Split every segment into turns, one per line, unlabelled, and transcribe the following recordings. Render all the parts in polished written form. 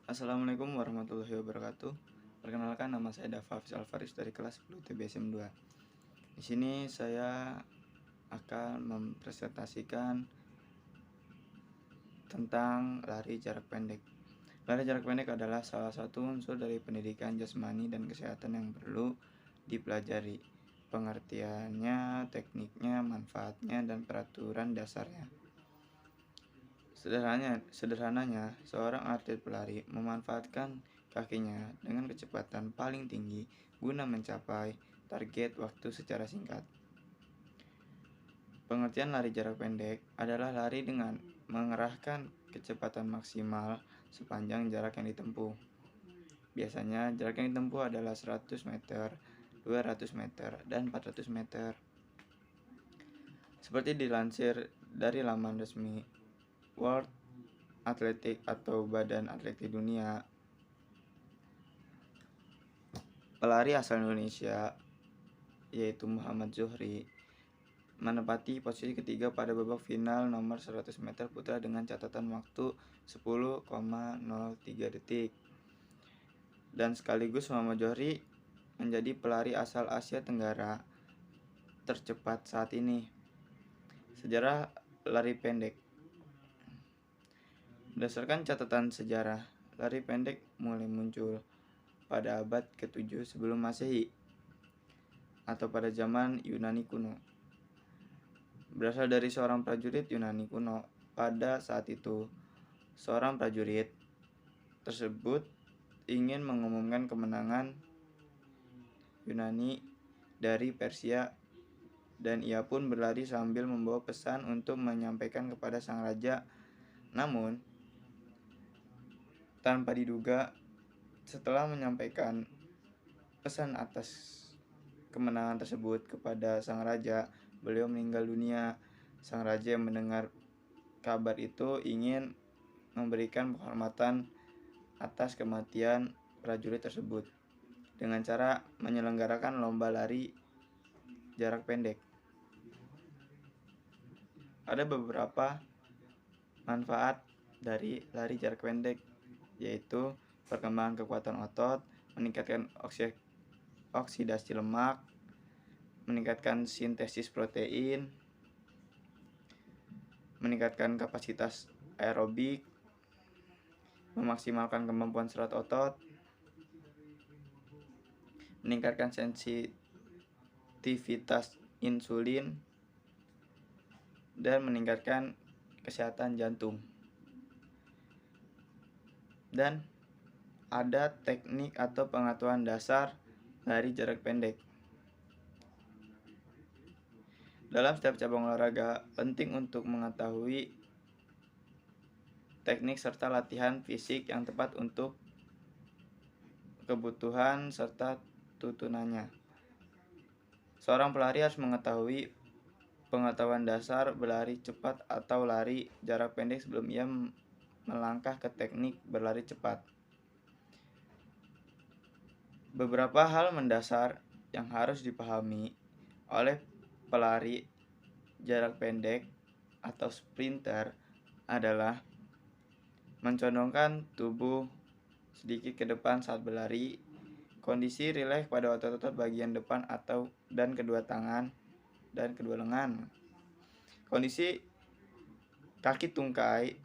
Assalamualaikum warahmatullahi wabarakatuh. Perkenalkan, nama saya Dava Hafiz Alfaris dari kelas 10 TBSM 2. Di sini saya akan mempresentasikan tentang lari jarak pendek. Lari jarak pendek adalah salah satu unsur dari pendidikan jasmani dan kesehatan yang perlu dipelajari. Pengertiannya, tekniknya, manfaatnya, dan peraturan dasarnya. Sederhananya, seorang atlet pelari memanfaatkan kakinya dengan kecepatan paling tinggi guna mencapai target waktu secara singkat. Pengertian lari jarak pendek adalah lari dengan mengerahkan kecepatan maksimal sepanjang jarak yang ditempuh. Biasanya jarak yang ditempuh adalah 100 meter, 200 meter, dan 400 meter. Seperti dilansir dari laman resmi World Atletik atau Badan Atletik Dunia, pelari asal Indonesia yaitu Muhammad Zohri menempati posisi ketiga pada babak final nomor 100 meter putra dengan catatan waktu 10,03 detik. Dan sekaligus Muhammad Zohri menjadi pelari asal Asia Tenggara tercepat saat ini. Sejarah lari pendek. Berdasarkan catatan sejarah, lari pendek mulai muncul pada abad ke-7 sebelum Masehi atau pada zaman Yunani kuno. Berasal dari seorang prajurit Yunani kuno. Pada saat itu, seorang prajurit tersebut ingin mengumumkan kemenangan Yunani dari Persia, dan ia pun berlari sambil membawa pesan untuk menyampaikan kepada sang raja. Namun, tanpa diduga, setelah menyampaikan pesan atas kemenangan tersebut kepada sang raja, beliau meninggal dunia. Sang raja yang mendengar kabar itu ingin memberikan penghormatan atas kematian prajurit tersebut dengan cara menyelenggarakan lomba lari jarak pendek. Ada beberapa manfaat dari lari jarak pendek, yaitu perkembangan kekuatan otot, meningkatkan oksidasi lemak, meningkatkan sintesis protein, meningkatkan kapasitas aerobik, memaksimalkan kemampuan serat otot, meningkatkan sensitivitas insulin, dan meningkatkan kesehatan jantung. Dan ada teknik atau pengetahuan dasar lari jarak pendek. Dalam setiap cabang olahraga, penting untuk mengetahui teknik serta latihan fisik yang tepat untuk kebutuhan serta tuntunannya. Seorang pelari harus mengetahui pengetahuan dasar berlari cepat atau lari jarak pendek sebelum ia melangkah ke teknik berlari cepat. Beberapa hal mendasar yang harus dipahami oleh pelari jarak pendek atau sprinter adalah mencondongkan tubuh sedikit ke depan saat berlari, kondisi rileks pada otot-otot bagian depan dan kedua tangan dan kedua lengan, kondisi kaki tungkai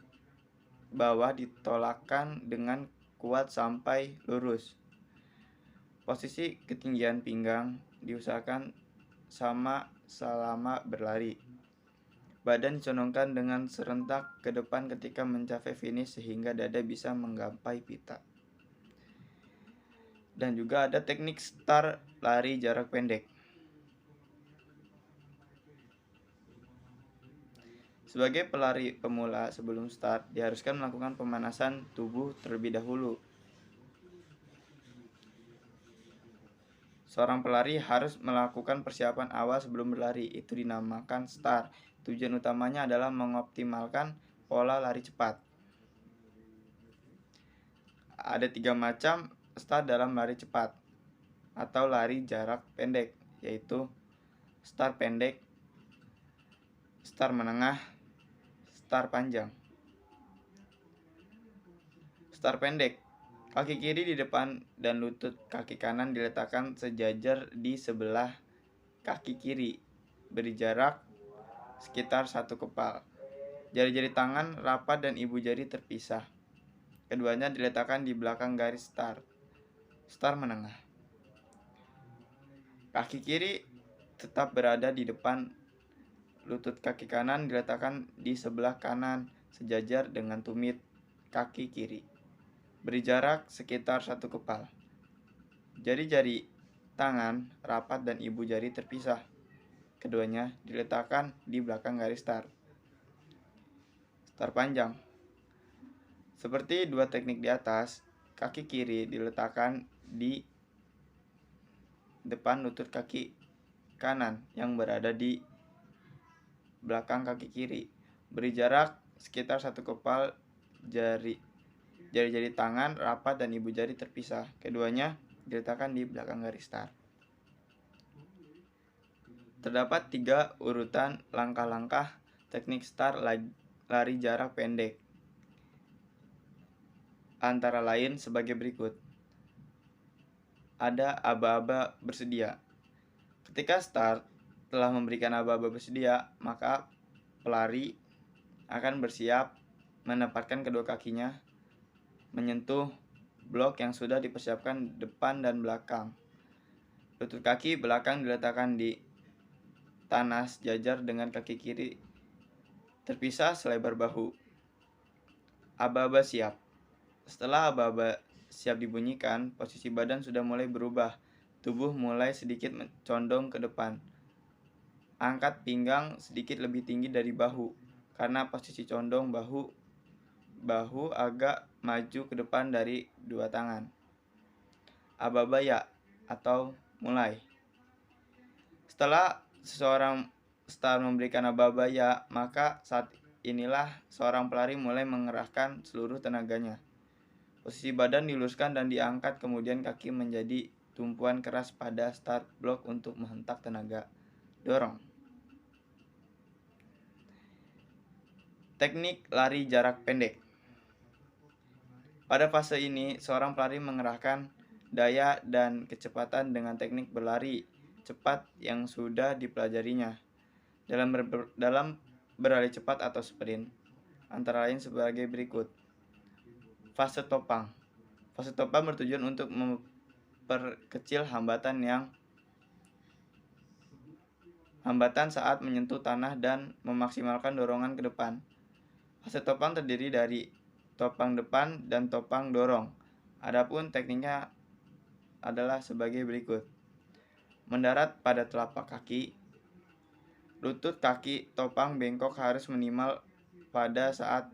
bawah ditolakkan dengan kuat sampai lurus, posisi ketinggian pinggang diusahakan sama selama berlari, badan dicondongkan dengan serentak ke depan ketika mencapai finish sehingga dada bisa menggapai pita. Dan juga ada teknik start lari jarak pendek. Sebagai pelari pemula, sebelum start diharuskan melakukan pemanasan tubuh terlebih dahulu. Seorang pelari harus melakukan persiapan awal sebelum berlari, itu dinamakan start. Tujuan utamanya adalah mengoptimalkan pola lari cepat. Ada 3 macam start dalam lari cepat atau lari jarak pendek, yaitu start pendek, start menengah, start panjang. Start pendek Kaki kiri di depan dan lutut kaki kanan diletakkan sejajar di sebelah kaki kiri, beri jarak sekitar 1 kepal. Jari-jari tangan rapat dan ibu jari terpisah. Keduanya diletakkan di belakang garis start menengah. Kaki kiri tetap berada di depan lutut kaki kanan diletakkan di sebelah kanan sejajar dengan tumit kaki kiri. Beri jarak sekitar 1 kepal. Jari-jari tangan rapat dan ibu jari terpisah. Keduanya diletakkan di belakang garis start panjang. Seperti dua teknik di atas, kaki kiri diletakkan di depan lutut kaki kanan yang berada di belakang kaki kiri. Beri jarak sekitar 1 kepal. Jari-jari tangan rapat dan ibu jari terpisah. Keduanya diletakkan di belakang garis start. Terdapat 3 urutan langkah-langkah teknik start lari jarak pendek, antara lain sebagai berikut. Ada aba-aba bersedia. Ketika start telah memberikan aba-aba bersedia, maka pelari akan bersiap menempatkan kedua kakinya menyentuh blok yang sudah dipersiapkan depan dan belakang. Lutut kaki belakang diletakkan di tanah sejajar dengan kaki kiri terpisah selebar bahu. Aba-aba siap. Setelah aba-aba siap dibunyikan, posisi badan sudah mulai berubah. Tubuh mulai sedikit condong ke depan. Angkat pinggang sedikit lebih tinggi dari bahu. Karena posisi condong bahu agak maju ke depan dari dua tangan. Aba-aba ya atau mulai. Setelah seseorang start memberikan aba-aba ya, maka saat inilah seorang pelari mulai mengerahkan seluruh tenaganya. Posisi badan diluruskan dan diangkat, kemudian kaki menjadi tumpuan keras pada start block untuk menghentak tenaga dorong. Teknik lari jarak pendek. Pada fase ini, seorang pelari mengerahkan daya dan kecepatan dengan teknik berlari cepat yang sudah dipelajarinya dalam berlari cepat atau sprint, antara lain sebagai berikut. Fase topang. Fase topang bertujuan untuk memperkecil hambatan saat menyentuh tanah dan memaksimalkan dorongan ke depan. Fase topang terdiri dari topang depan dan topang dorong. Adapun tekniknya adalah sebagai berikut. Mendarat pada telapak kaki. Lutut kaki topang bengkok harus minimal pada saat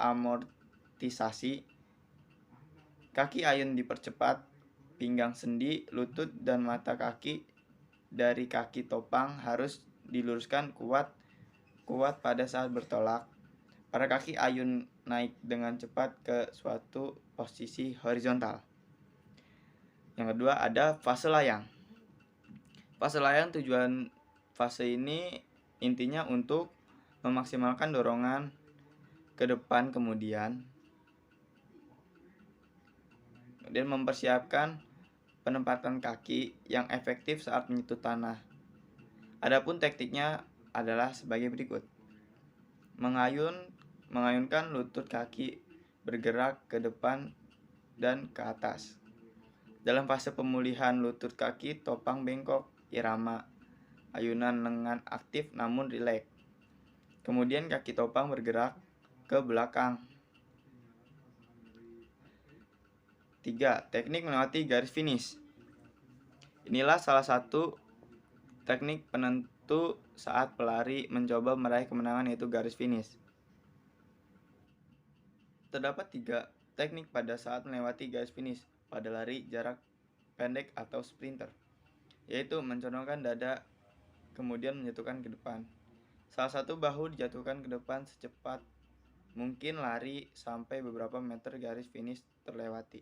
amortisasi. Kaki ayun dipercepat. Pinggang sendi, lutut, dan mata kaki dari kaki topang harus diluruskan kuat pada saat bertolak. Para kaki ayun naik dengan cepat ke suatu posisi horizontal. Yang kedua ada fase layang. Fase layang tujuan fase ini intinya untuk memaksimalkan dorongan ke depan kemudian mempersiapkan penempatan kaki yang efektif saat menyentuh tanah. Adapun tekniknya adalah sebagai berikut. Mengayunkan lutut kaki bergerak ke depan dan ke atas. Dalam fase pemulihan lutut kaki topang bengkok, irama ayunan lengan aktif namun rileks. Kemudian kaki topang bergerak ke belakang. 3. Teknik melewati garis finish. Inilah salah satu teknik penentu saat pelari mencoba meraih kemenangan, yaitu garis finish. Terdapat 3 teknik pada saat melewati garis finish pada lari jarak pendek atau sprinter, yaitu mencondongkan dada kemudian menjatuhkan ke depan. Salah satu bahu dijatuhkan ke depan secepat mungkin lari sampai beberapa meter garis finish terlewati.